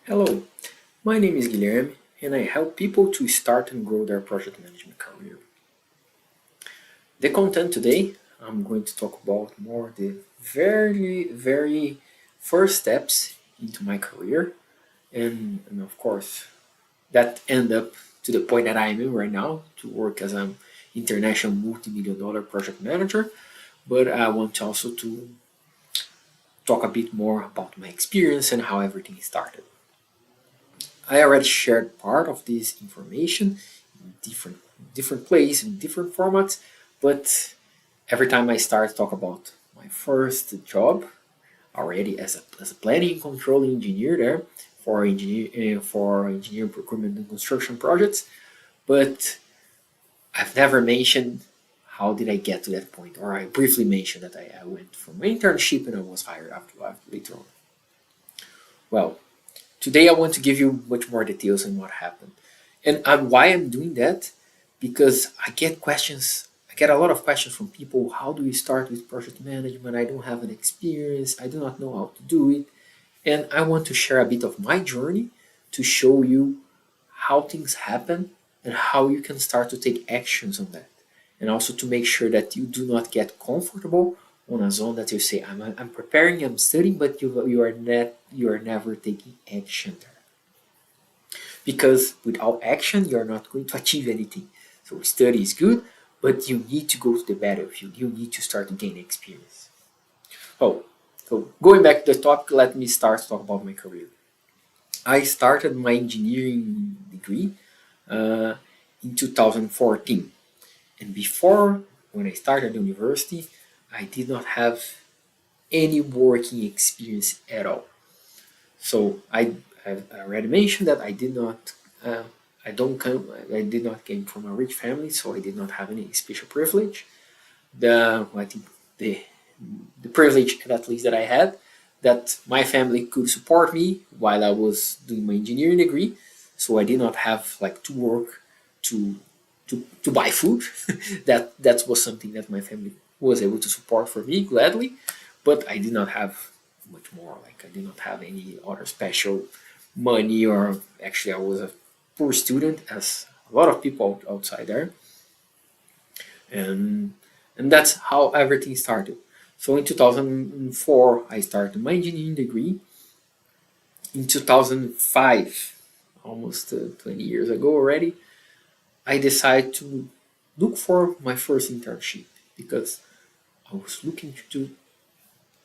Hello, my name is Guilherme and I help people to start and grow their project management career. The content today, I'm going to talk about more the very first steps into my career and of course that end up to the point that I am in right now to work as an international multi-million dollar project manager. But I want also to talk a bit more about my experience and how everything started. I already shared part of this information in different places, in different formats, but every time I start to talk about my first job, already as a planning and control engineer there for engineering procurement and construction projects, but I've never mentioned how did I get to that point, or I briefly mentioned that I went from my internship and I was hired after later on. Well, today I want to give you much more details on what happened. And why I'm doing that, because I get a lot of questions from people, how do you start with project management? I don't have an experience, I do not know how to do it. And I want to share a bit of my journey to show you how things happen and how you can start to take actions on that. And also to make sure that you do not get comfortable on a zone that you say, I'm preparing, I'm studying, but you are never taking action there. Because without action, you're not going to achieve anything. So study is good, but you need to go to the battlefield. You need to start to gain experience. Oh, so going back to the topic, let me start to talk about my career. I started my engineering degree uh, in 2014. And before, when I started university, I did not have any working experience at all. So I already mentioned that I did not uh, I don't come I did not came from a rich family, so I did not have any special privilege. I think the privilege at least that I had, that my family could support me while I was doing my engineering degree. So I did not have like to work to to buy food. That was something that my family was able to support for me gladly, but I did not have much more. Like I did not have any other special money, or actually I was a poor student as a lot of people outside there, and that's how everything started. So in 2004, I started my engineering degree. In 2005, almost 20 years ago already, I decided to look for my first internship because I was looking to do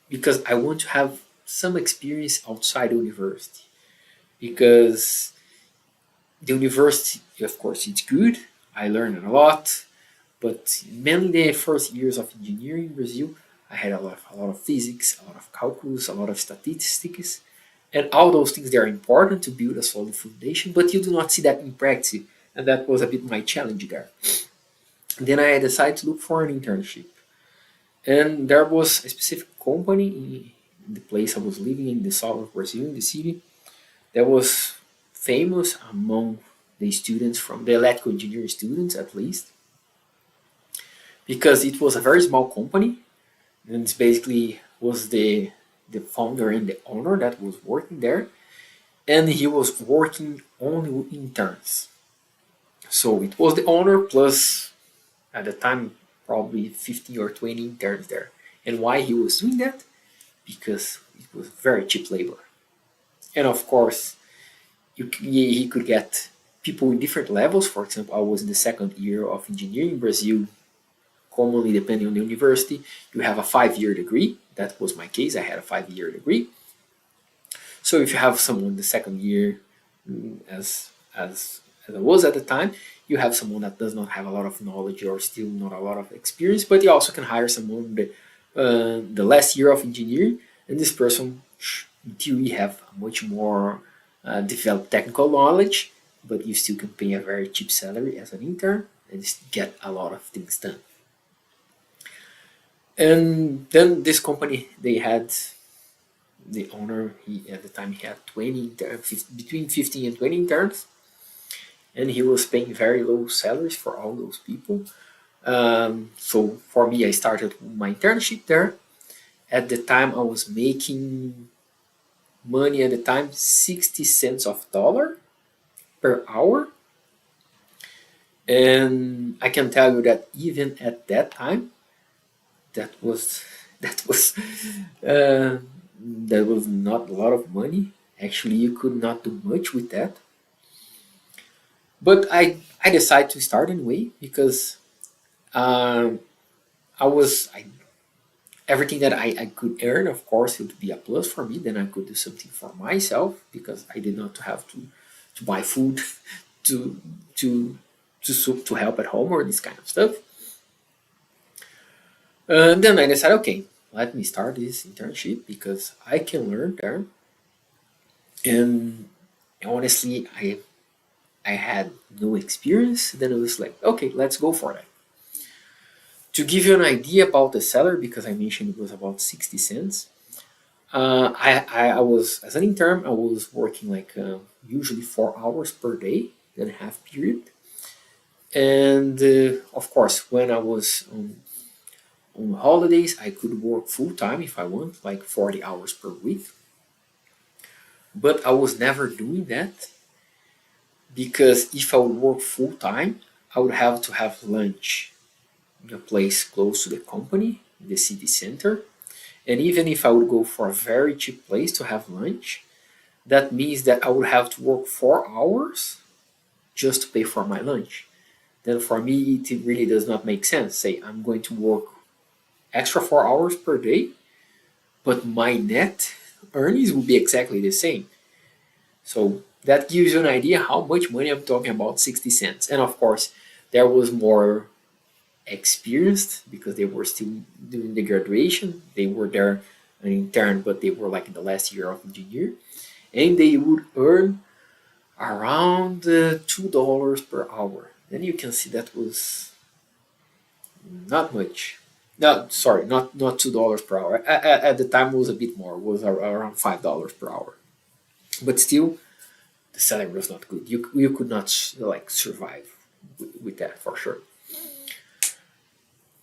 because I want to have some experience outside the university. Because the university, of course, it's good. I learned a lot, but mainly the first years of engineering in Brazil, I had a lot of physics, a lot of calculus, a lot of statistics, and all those things they are important to build a solid foundation, but you do not see that in practice, and that was a bit my challenge there. Then I decided to look for an internship, and there was a specific company in the place I was living in the south of Brazil, in the city, that was famous among the students, from the electrical engineering students at least, because it was a very small company, and it's basically was the founder and the owner that was working there, and he was working only with interns. So it was the owner plus at the time probably 15 or 20 interns there. And why he was doing that? Because it was very cheap labor. And of course, he could get people in different levels. For example, I was in the second year of engineering in Brazil. Commonly, depending on the university, you have a 5 year degree. That was my case. I had a 5 year degree. So if you have someone in the second year, as I was at the time, you have someone that does not have a lot of knowledge or still not a lot of experience, but you also can hire someone the last year of engineering, and this person, in theory, have a much more developed technical knowledge, but you still can pay a very cheap salary as an intern and get a lot of things done. And then this company, they had the owner. He at the time he had 20 between 15 and 20 interns, and he was paying very low salaries for all those people. So for me, I started my internship there. At the time, I was making money at the time, 60 cents of dollar per hour. And I can tell you that even at that time, that was that was uh, that was not a lot of money. Actually, you could not do much with that. But I decided to start anyway because um, I everything that I could earn, of course, it would be a plus for me. Then I could do something for myself because I did not have to buy food to to to help at home or this kind of stuff. Then I decided, okay, let me start this internship because I can learn there. And honestly, I had no experience. Then it was like, okay, let's go for it. To give you an idea about the salary, because I mentioned it was about 60 cents. I was, as an intern, I was working like usually 4 hours per day, then half period. And of course, when I was on holidays, I could work full time if I want, like 40 hours per week. But I was never doing that because if I would work full time, I would have to have lunch in a place close to the company, in the city center. And even if I would go for a very cheap place to have lunch, that means that I would have to work 4 hours just to pay for my lunch. Then for me, it really does not make sense. Say I'm going to work extra 4 hours per day, but my net earnings will be exactly the same. So that gives you an idea how much money I'm talking about, 60 cents. And of course, there was more experienced because they were still doing the graduation. They were there an intern, but they were like in the last year of engineer. And they would earn around $2 per hour. Then you can see that was not much. No, sorry, not $2 per hour. At the time, it was a bit more. It was around $5 per hour. But still, the salary was not good. You could not like survive with that for sure.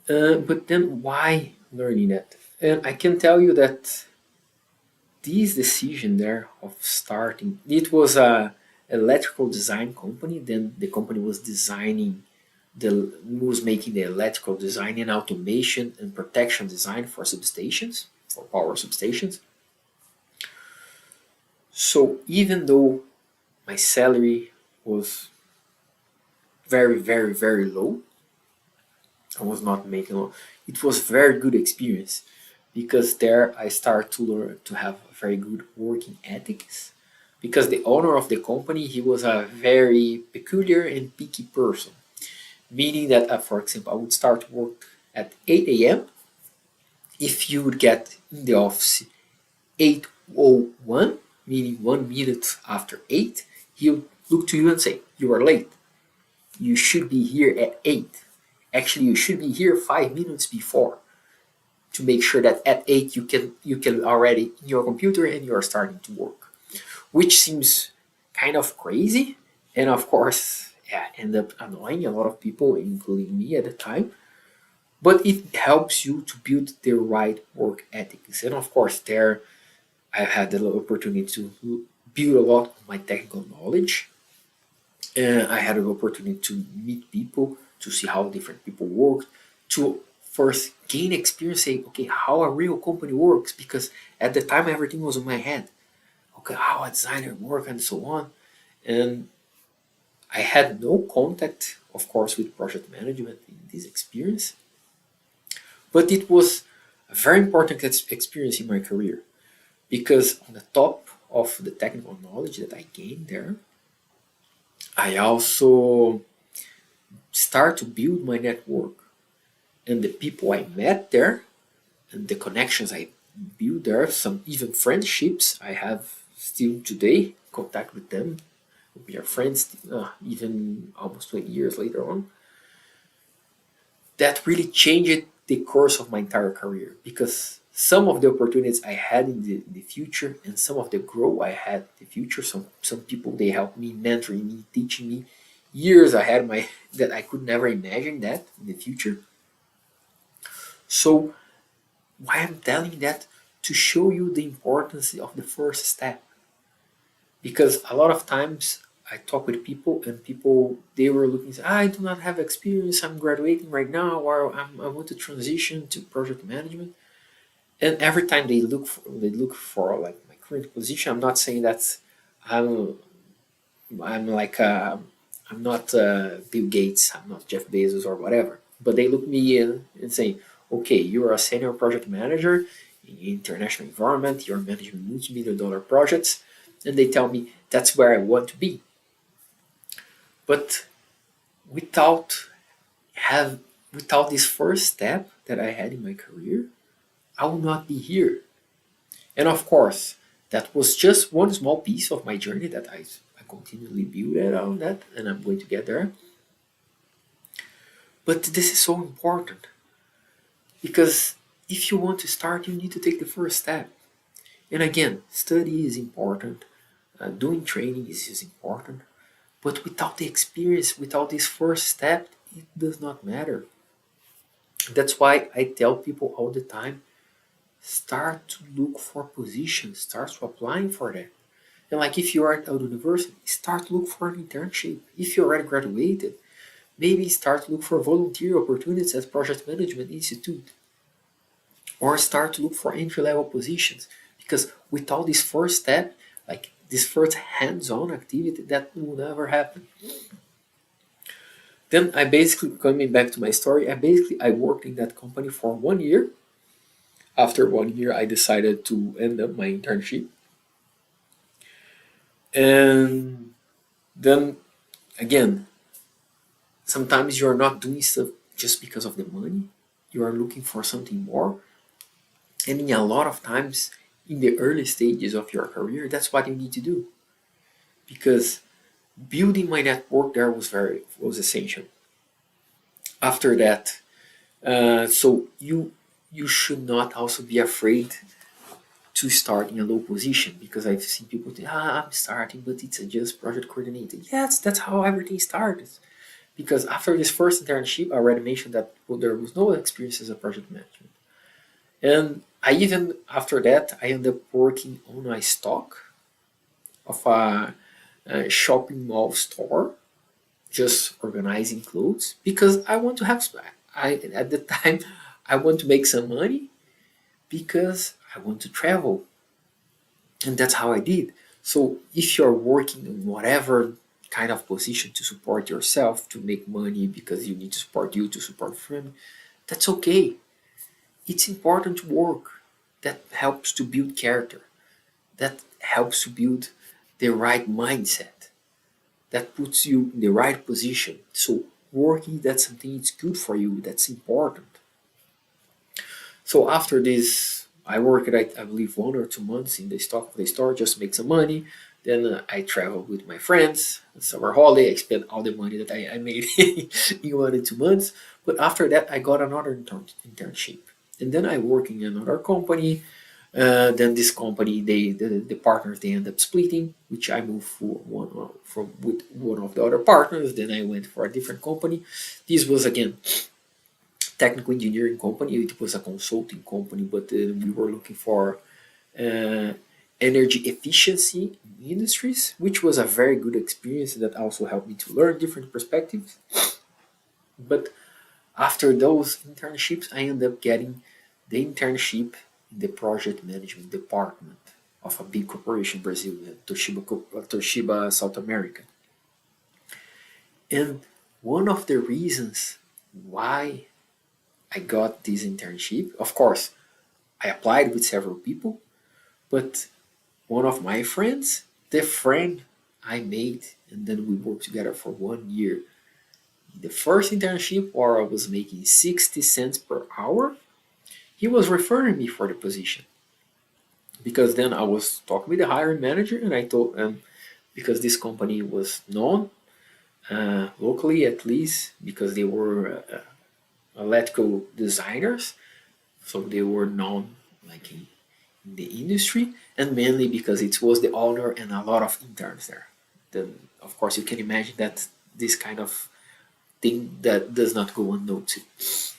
But then why learning that? And I can tell you that this decision there of starting, it was a electrical design company. Then the company was designing the was making the electrical design and automation and protection design for substations, for power substations. So even though my salary was very low, I was not making a lot. It was very good experience because there I started to learn to have very good working ethics. Because the owner of the company, he was a very peculiar and picky person, meaning that, for example, I would start work at 8 a.m. If you would get in the office 8:01, meaning 1 minute after 8, he'll look to you and say, "You are late. You should be here at 8. Actually, you should be here 5 minutes before to make sure that at 8 you can already in your computer and you are starting to work," which seems kind of crazy, and of course, yeah, end up annoying a lot of people, including me at the time. But it helps you to build the right work ethics, and of course, there I had the opportunity to build a lot of my technical knowledge. I had an opportunity to meet people, to see how different people work, to first gain experience, say, okay, how a real company works, because at the time everything was in my head. Okay, how a designer work and so on. And I had no contact, of course, with project management in this experience, but it was a very important experience in my career because on the top of the technical knowledge that I gained there, I also start to build my network, and the people I met there and the connections I built there, some even friendships I have still today, contact with them. We are friends even almost 20 years later on. That really changed the course of my entire career because some of the opportunities I had in the future and some of the growth I had in the future, some people they helped me, mentoring me, teaching me years ahead my that I could never imagine that in the future. So why I'm telling that? to show you the importance of the first step. Because a lot of times I talk with people and people they were looking, I do not have experience, I'm graduating right now, or I want to transition to project management. And every time they look for like my current position, I'm not saying that I'm I'm like I'm not Bill Gates, I'm not Jeff Bezos or whatever. But they look me in and say, okay, you're a senior project manager in international environment, you're managing multi-million dollar projects, and they tell me that's where I want to be. But without have without this first step that I had in my career, I will not be here. And of course, that was just one small piece of my journey that I continually build around that, and I'm going to get there. But this is so important because if you want to start, you need to take the first step. And again, study is important, doing training is important, but without the experience, without this first step, it does not matter. That's why I tell people all the time, start to look for positions, start to applying for that. And like if you are at a university, start to look for an internship. If you already graduated, maybe start to look for volunteer opportunities at Project Management Institute, or start to look for entry-level positions. Because without this first step, like this first hands-on activity, that will never happen. Then I basically, coming back to my story, I worked in that company for 1 year. After 1 year, I decided to end up my internship. And then again, sometimes you're not doing stuff just because of the money. You are looking for something more. And in a lot of times, in the early stages of your career, that's what you need to do. Because building my network there was essential. After that, so you should not also be afraid to start in a low position, because I've seen people think, I'm starting, but it's a just project coordinator. Yes, that's how everything started. Because after this first internship, I already mentioned that there was no experience as a project management. And I even, after that, I ended up working on a stock of a shopping mall store, just organizing clothes, because I want to have, at the time, I want to make some money because I want to travel. And that's how I did. So if you're working in whatever kind of position to support yourself, to make money because you need to support you, to support family, that's okay. It's important to work. That helps to build character. That helps to build the right mindset. That puts you in the right position. So working, that's something that's good for you. That's important. So after this, I worked, I believe, 1 or 2 months in the stock of the store, just make some money. Then I traveled with my friends, summer holiday. I spent all the money that I made in 1 or 2 months. But after that, I got another internship, and then I work in another company. Then this company, the partners, they end up splitting, which I moved for from with one of the other partners. Then I went for a different company. This was again technical engineering company. It was a consulting company, but we were looking for uh, energy efficiency in industries, which was a very good experience that also helped me to learn different perspectives. But after those internships, I ended up getting the internship in the project management department of a big corporation in Brazil, Toshiba South America. And one of the reasons why I got this internship, of course, I applied with several people, but one of my friends, the friend I made, and then we worked together for 1 year. The first internship where I was making 60 cents per hour, he was referring me for the position. Because then I was talking with the hiring manager and I told him, because this company was known, locally at least, because they were electrical designers, so they were known like in the industry, and mainly because it was the owner and a lot of interns there. Then, of course, you can imagine that this kind of thing that does not go unnoticed.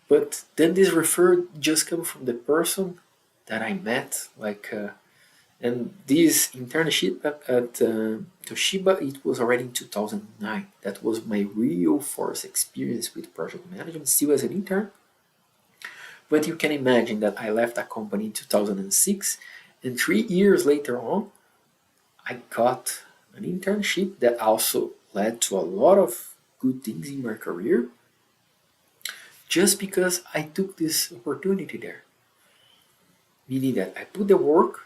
But then this referral just come from the person that I met, and this internship at Toshiba, it was already in 2009. That was my real first experience with project management, still as an intern. But you can imagine that I left that company in 2006, and 3 years later on, I got an internship that also led to a lot of good things in my career, just because I took this opportunity there. Meaning that I put the work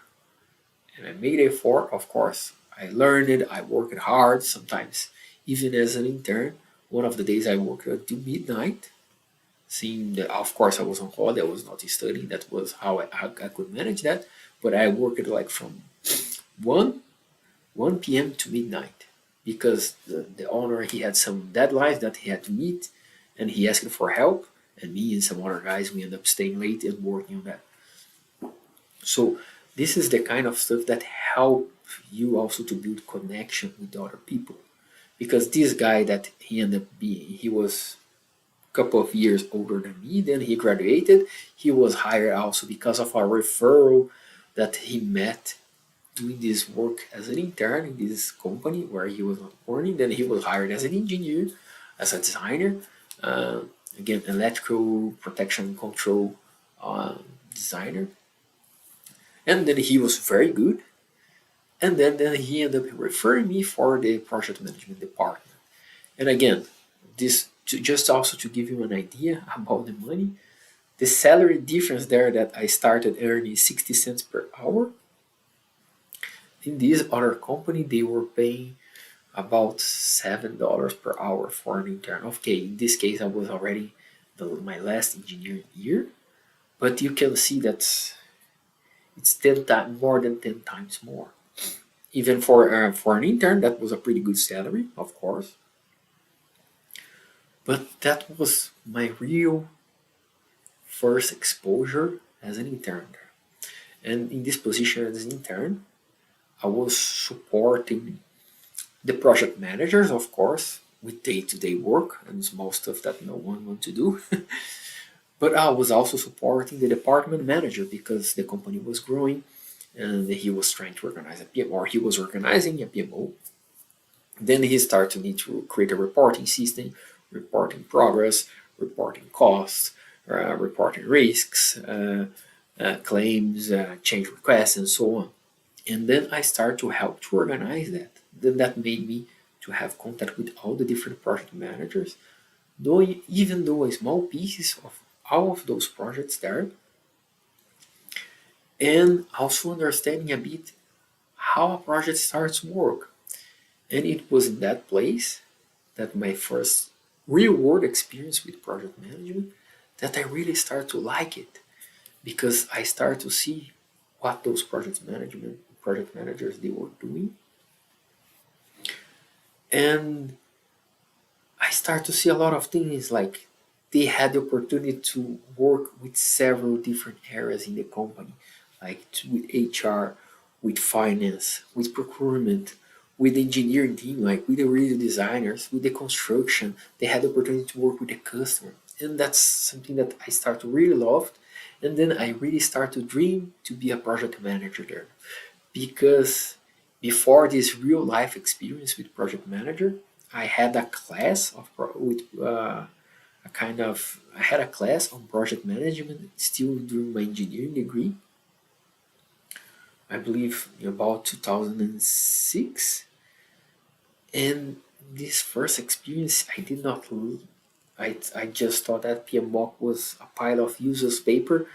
and I made effort, of course. I learned it, I worked hard sometimes, even as an intern. One of the days I worked until midnight, seeing that, of course, I was on holiday, I was not studying, that was how I could manage that. But I worked like from 1, 1 p.m. to midnight because the owner, he had some deadlines that he had to meet and he asked for help. And me and some other guys, we ended up staying late and working on that. So this is the kind of stuff that help you also to build connection with other people. Because this guy that he ended up being, he was a couple of years older than me. Then he graduated. He was hired also because of a referral that he met doing this work as an intern in this company where he was not working. Then he was hired as an engineer, as a designer. Uh, Again, electrical protection and control designer. And then he was very good. And then he ended up referring me for the project management department. And again, this just also to give you an idea about the money, the salary difference there that I started earning 60 cents per hour. In this other company, they were paying about $7 per hour for an intern. Okay, in this case, I was already my last engineering year, but you can see that it's 10 times more than 10 times more. Even for an intern, that was a pretty good salary, of course. But that was my real first exposure as an intern. And in this position as an intern, I was supporting the project managers, of course, with day-to-day work and small stuff that no one wants to do. But I was also supporting the department manager because the company was growing and he was trying to organize a PMO, or he was organizing a PMO. Then he started to need to create a reporting system, reporting progress, reporting costs, reporting risks, claims, change requests, and so on. And then I started to help to organize that. Then that made me to have contact with all the different project managers, even though a small pieces of all of those projects there, and also understanding a bit how a project starts to work. And it was in that place that my first real world experience with project management that I really started to like it, because I started to see what those project managers they were doing, and I start to see a lot of things like they had the opportunity to work with several different areas in the company, like with HR, with finance, with procurement, with the engineering team, like with the radio designers, with the construction. They had the opportunity to work with the customer. And that's something that I start to really love. And then I really start to dream to be a project manager there. Because before this real life experience with project manager, I had a class with a kind of I had a class on project management still during my engineering degree. I believe in about 2006, and this first experience I did not. I just thought that PMBOK was a pile of useless paper.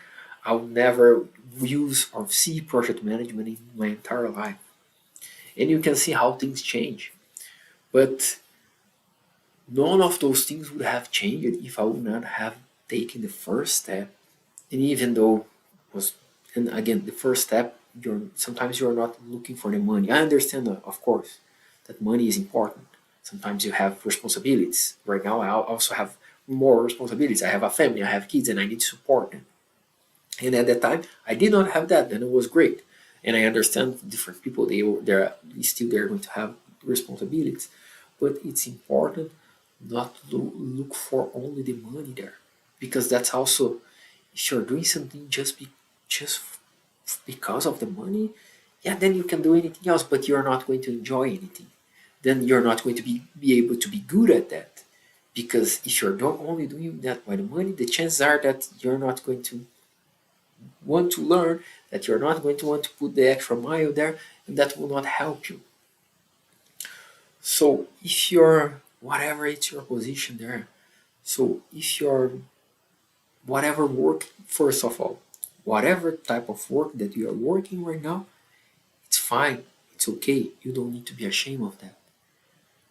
I would never use or see project management in my entire life. And you can see how things change. But none of those things would have changed if I would not have taken the first step. And even though was, and again, the first step, sometimes you're not looking for the money. I understand, of course, that money is important. Sometimes you have responsibilities. Right now, I also have more responsibilities. I have a family, I have kids, and I need to support them. And at that time, I did not have that. Then it was great. And I understand different people, they're still they're going to have responsibilities. But it's important not to look for only the money there. Because that's also, if you're doing something just because of the money, yeah, then you can do anything else, but you're not going to enjoy anything. Then you're not going to be able to be good at that. Because if you're only doing that by the money, the chances are that you're not going to want to learn, that you're not going to want to put the extra mile there, and that will not help you. So if you're, whatever it's your position there, so if you're, whatever work, first of all, whatever type of work that you are working right now, it's fine, it's okay. You don't need to be ashamed of that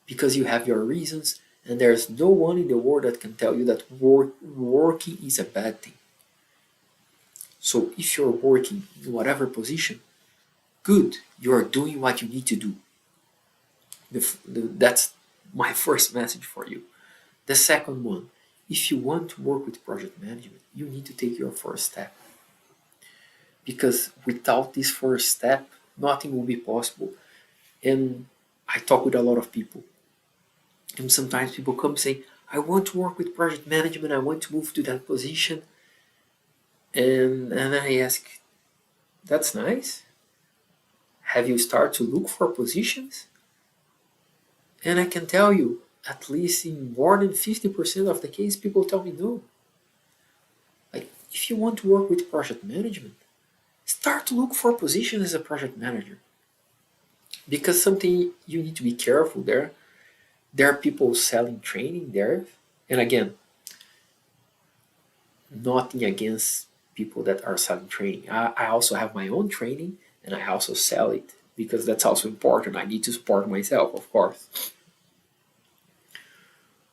because you have your reasons, and there's no one in the world that can tell you that working is a bad thing. So if you're working in whatever position, good, you're doing what you need to do. That's my first message for you. The second one, if you want to work with project management, you need to take your first step. Because without this first step, nothing will be possible. And I talk with a lot of people. And sometimes people come say, I want to work with project management, I want to move to that position. And I ask, that's nice. Have you started to look for positions? And I can tell you, at least in more than 50% of the case, people tell me no. Like, if you want to work with project management, start to look for a position as a project manager. Because something you need to be careful there. There are people selling training there. And again, nothing against people that are selling training. I also have my own training and I also sell it because that's also important. I need to support myself, of course.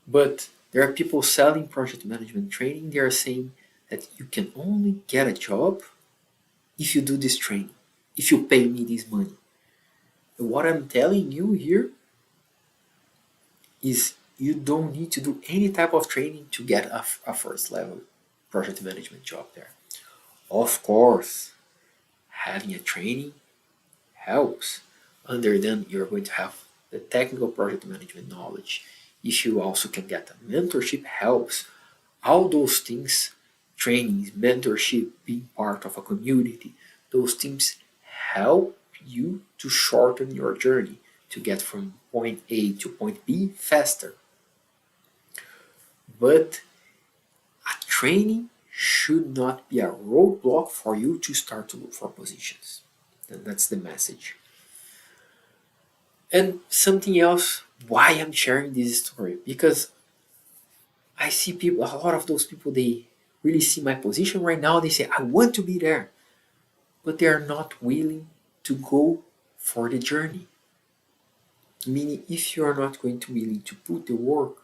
But there are people selling project management training. They are saying that you can only get a job if you do this training, if you pay me this money. And what I'm telling you here is you don't need to do any type of training to get a first level project management job there. Of course, having a training helps. Under then you're going to have the technical project management knowledge. If you also can get a mentorship, helps. All those things, trainings, mentorship, being part of a community, those things help you to shorten your journey to get from point A to point B faster. But a training should not be a roadblock for you to start to look for positions. And that's the message. And something else, why I'm sharing this story, because I see people, a lot of those people, they really see my position right now. They say, I want to be there, but they are not willing to go for the journey. Meaning, if you are not going to willing to put the work,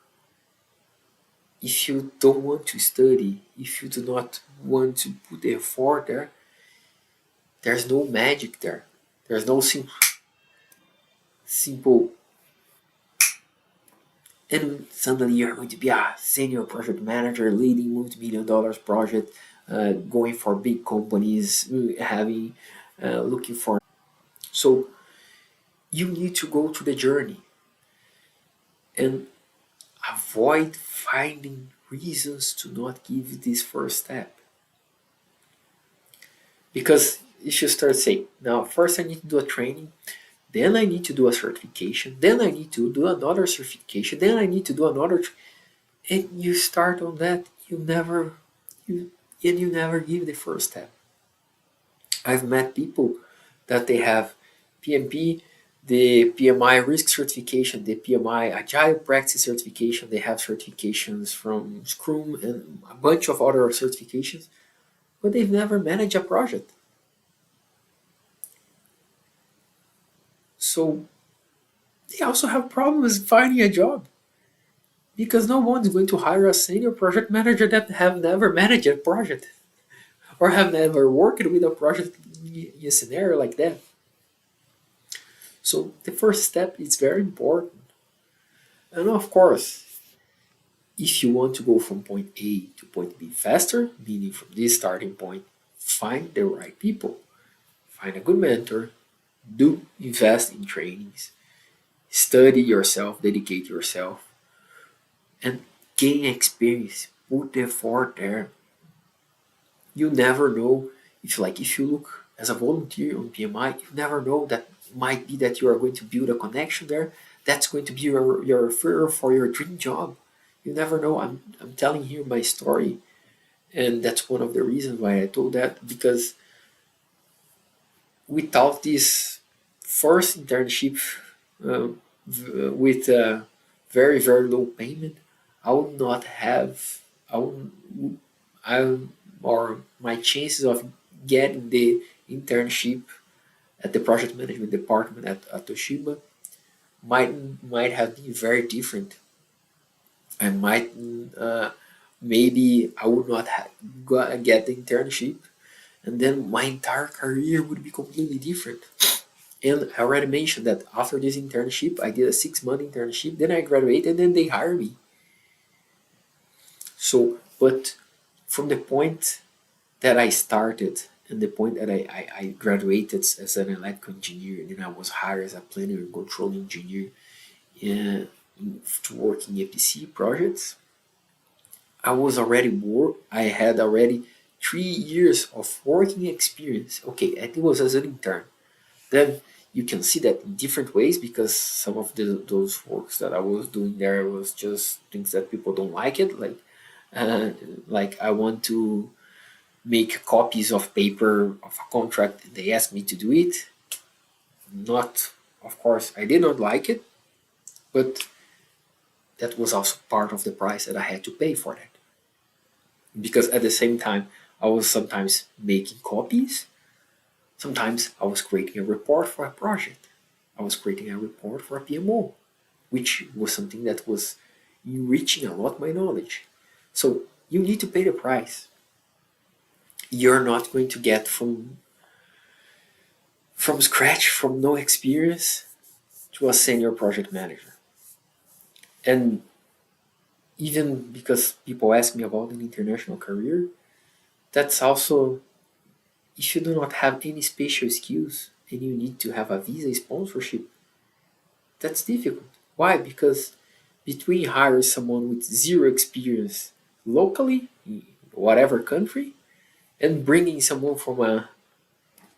if you don't want to study, if you do not want to put the effort there, there's no magic there. There's no simple, and suddenly you're going to be a senior project manager leading multi-million dollars project, going for big companies, having looking for. So you need to go to the journey and avoid finding reasons to not give this first step. Because if you start saying, now first I need to do a training, then I need to do a certification, then I need to do another certification, then I need to do another, and you start on that, you never give the first step. I've met people that they have PMP, the PMI risk certification, the PMI agile practice certification, they have certifications from Scrum and a bunch of other certifications, but they've never managed a project. So they also have problems finding a job because no one's going to hire a senior project manager that have never managed a project or have never worked with a project in a scenario like that. So the first step is very important. And of course, if you want to go from point A to point B faster, meaning from this starting point, find the right people. Find a good mentor, do invest in trainings, study yourself, dedicate yourself, and gain experience. Put the effort there. You never know if you look as a volunteer on PMI, you never know that might be that you are going to build a connection there. That's going to be your referral for your dream job. You never know. I'm telling you my story, and that's one of the reasons why I told that, because without this first internship uh, with very low payment, I would not have I would I or my chances of getting the internship at the project management department at Toshiba might have been very different. I might maybe I would not have get the internship, and then my entire career would be completely different. And I already mentioned that after this internship, I did a 6 month internship. Then I graduated, and they hired me. So, but from the point that I started and the point that I graduated as an electrical engineer, and then I was hired as a planning and control engineer in, to work in EPC projects, I had already 3 years of working experience. Okay, it was as an intern. Then you can see that in different ways, because some of those works that I was doing there was just things that people don't like it, uh, like I want to make copies of paper of a contract. They asked me to do it. Not, of course, I did not like it, but that was also part of the price that I had to pay for that. Because at the same time, I was sometimes making copies. Sometimes I was creating a report for a project. I was creating a report for a PMO, which was something that was enriching a lot my knowledge. So you need to pay the price. You're not going to get from scratch, from no experience, to a senior project manager. And even because people ask me about an international career, that's also, if you do not have any special skills and you need to have a visa sponsorship, that's difficult. Why? Because between hiring someone with zero experience locally, in whatever country, and bringing someone from a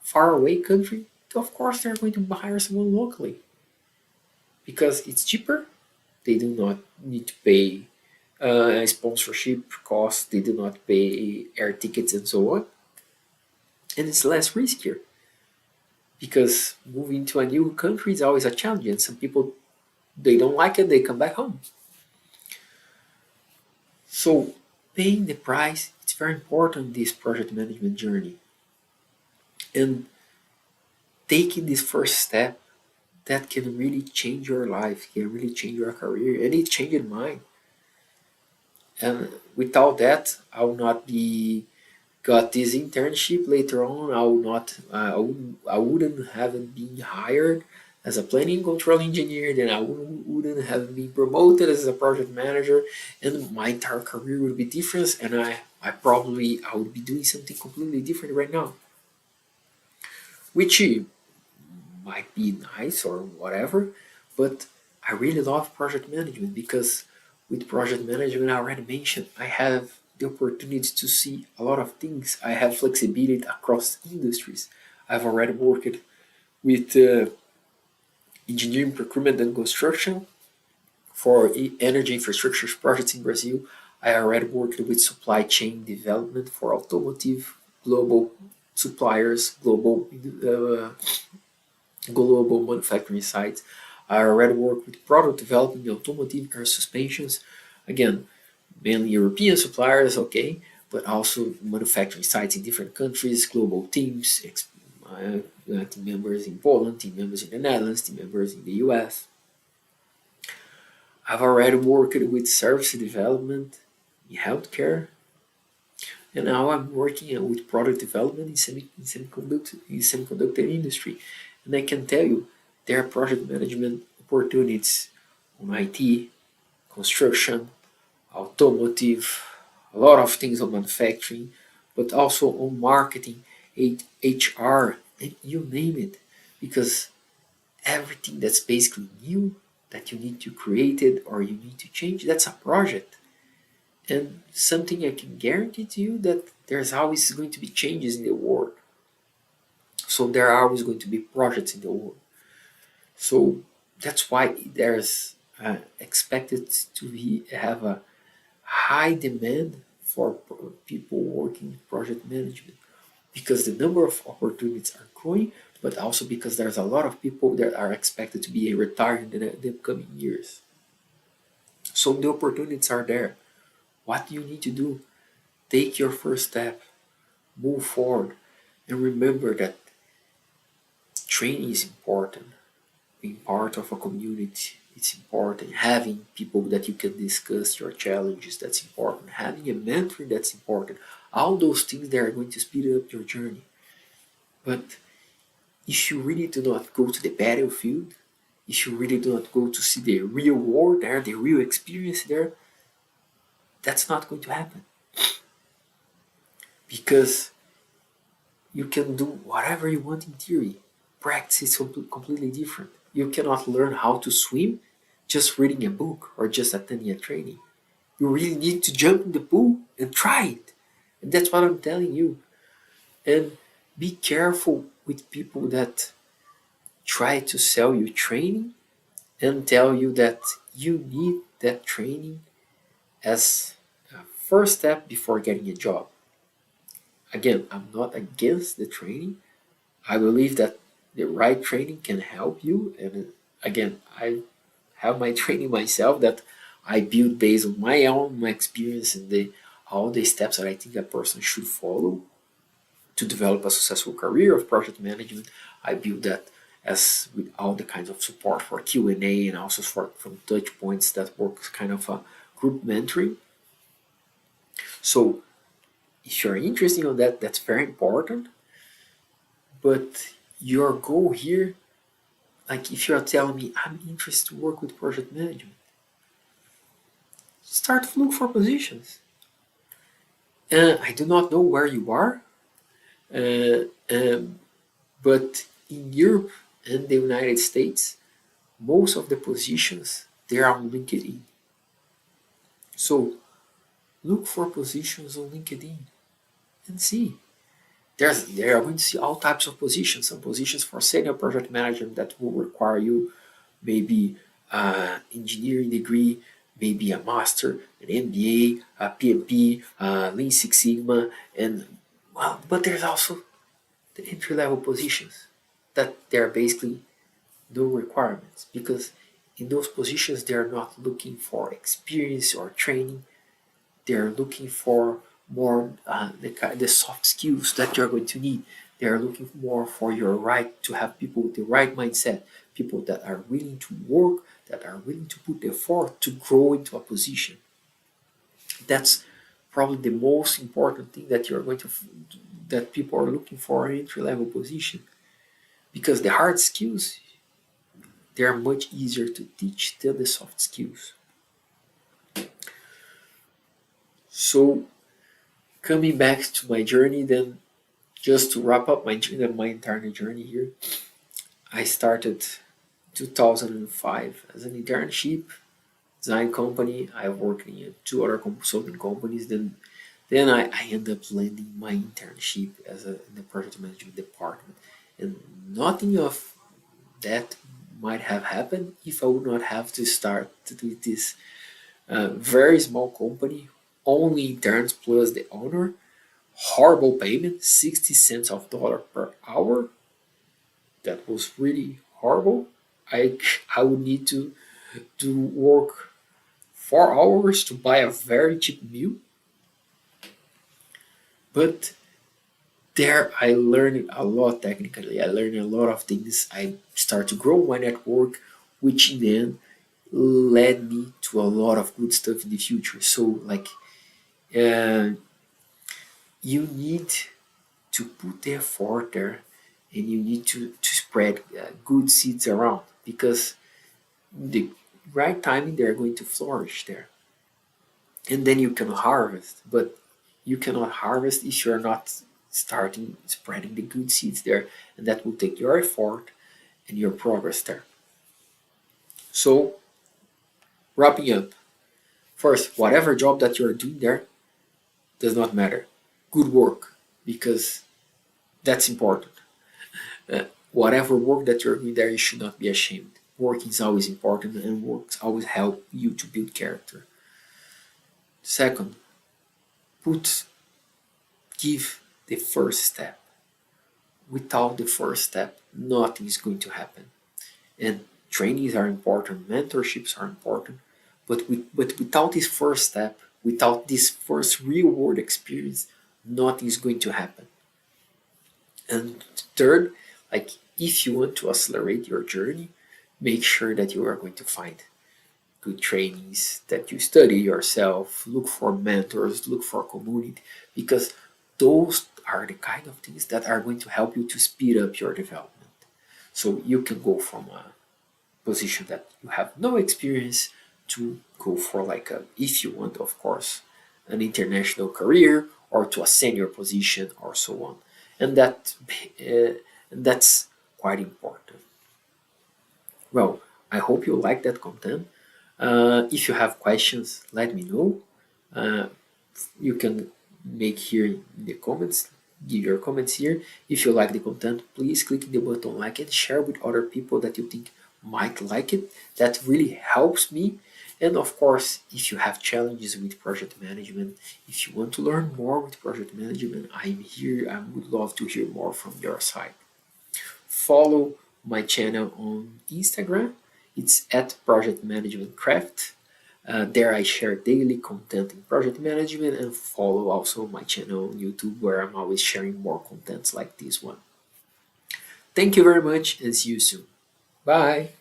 faraway country, of course they're going to hire someone locally because it's cheaper. They do not need to pay sponsorship costs. They do not pay air tickets and so on, and it's less riskier because moving to a new country is always a challenge. And some people, they don't like it. They come back home. So paying the price, it's very important in this project management journey. And taking this first step, that can really change your life, can really change your career, and it changed mine. And without that, I would not be got this internship later on. I wouldn't have been hired as a planning control engineer. Then I wouldn't have been promoted as a project manager, and my entire career would be different. And I would be doing something completely different right now, which might be nice or whatever. But I really love project management because with project management, I already mentioned, I have the opportunity to see a lot of things. I have flexibility across industries. I've already worked with engineering, procurement, and construction for energy infrastructure projects in Brazil. I already worked with supply chain development for automotive, global suppliers, uh, global manufacturing sites. I already work with product development in automotive car suspensions. Again, mainly European suppliers, okay, but also manufacturing sites in different countries, global teams, team members in Poland, team members in the Netherlands, team members in the US. I've already worked with service development in healthcare, and now I'm working with product development in semiconductor industry. And I can tell you, there are project management opportunities on IT, construction, automotive, a lot of things on manufacturing, but also on marketing, HR, and you name it. Because everything that's basically new that you need to create it or you need to change, that's a project. And something I can guarantee to you that there's always going to be changes in the world. So there are always going to be projects in the world. So that's why there's expected to have a high demand for people working in project management, because the number of opportunities are growing, but also because there's a lot of people that are expected to be retired in the upcoming years. So the opportunities are there. What do you need to do? Take your first step, move forward, and remember that training is important. Being part of a community, it's important. Having people that you can discuss your challenges, that's important. Having a mentor, that's important. All those things that are going to speed up your journey. But if you really do not go to the battlefield, if you really do not go to see the real world there, the real experience there, that's not going to happen. Because you can do whatever you want in theory. Practice is completely different. You cannot learn how to swim just reading a book or just attending a training. You really need to jump in the pool and try it. And that's what I'm telling you. And be careful with people that try to sell you training and tell you that you need that training as a first step before getting a job. Again, I'm not against the training. I believe that the right training can help you. And again, I have my training myself that I build based on my own my experience and all the steps that I think a person should follow to develop a successful career of project management. I build that as with all the kinds of support for Q&A and also for from touch points that works kind of a group mentoring. So if you're interested in that, that's very important. But your goal here, like if you're telling me I'm interested to work with project management, start to look for positions. I do not know where you are, uh, um, but in Europe and the United States, most of the positions they are on LinkedIn. So look for positions on LinkedIn and see. There are going to see all types of positions. Some positions for senior project management that will require you maybe engineering degree, maybe a master, an MBA, a PMP, Lean Six Sigma, and well, but there's also the entry level positions that there are basically no requirements, because in those positions they are not looking for experience or training. They are looking for more the soft skills that you're going to need. They are looking more for your right to have people with the right mindset, people that are willing to work, that are willing to put effort to grow into a position. That's probably the most important thing that you're going to that people are looking for in entry level position, because the hard skills they are much easier to teach than the soft skills. So coming back to my journey, then just to wrap up my entire journey here, I started 2005 as an internship design company. I worked in two other consulting companies. Then I ended up landing my internship in the project management department, and nothing of that might have happened if I would not have to start with this very small company, only interns plus the owner. Horrible payment, 60 cents of dollar per hour. That was really horrible. I would need to work 4 hours to buy a very cheap meal. But there I learned a lot technically. I learned a lot of things. I started to grow my network, which then led me to a lot of good stuff in the future. So like uh, you need to put the effort there, and you need to spread good seeds around, because the right timing they're going to flourish there, and then you can harvest. But you cannot harvest if you're not starting spreading the good seeds there, and that will take your effort and your progress there. So wrapping up, first, whatever job that you're doing there does not matter. Good work, because that's important. Whatever work that you're doing there, you should not be ashamed. Work is always important, and work always help you to build character. Second, put give the first step. Without the first step, nothing is going to happen. And trainings are important, mentorships are important, but without this first step, without this first real world experience, nothing is going to happen. And third, like if you want to accelerate your journey, make sure that you are going to find good trainings, that you study yourself, look for mentors, look for community, because those are the kind of things that are going to help you to speed up your development. So you can go from a position that you have no experience to go for like a, if you want, of course, an international career or to a senior position or so on. And that's quite important. Well, I hope you like that content. If you have questions, let me know. Uh, you can make here in the comments, give your comments here. If you like the content, please click the button like and share with other people that you think might like it. That really helps me. And of course, if you have challenges with project management, if you want to learn more with project management, I'm here. I would love to hear more from your side. Follow my channel on Instagram. It's at Project Management Craft. There I share daily content in project management, and follow also my channel on YouTube where I'm always sharing more contents like this one. Thank you very much and see you soon. Bye.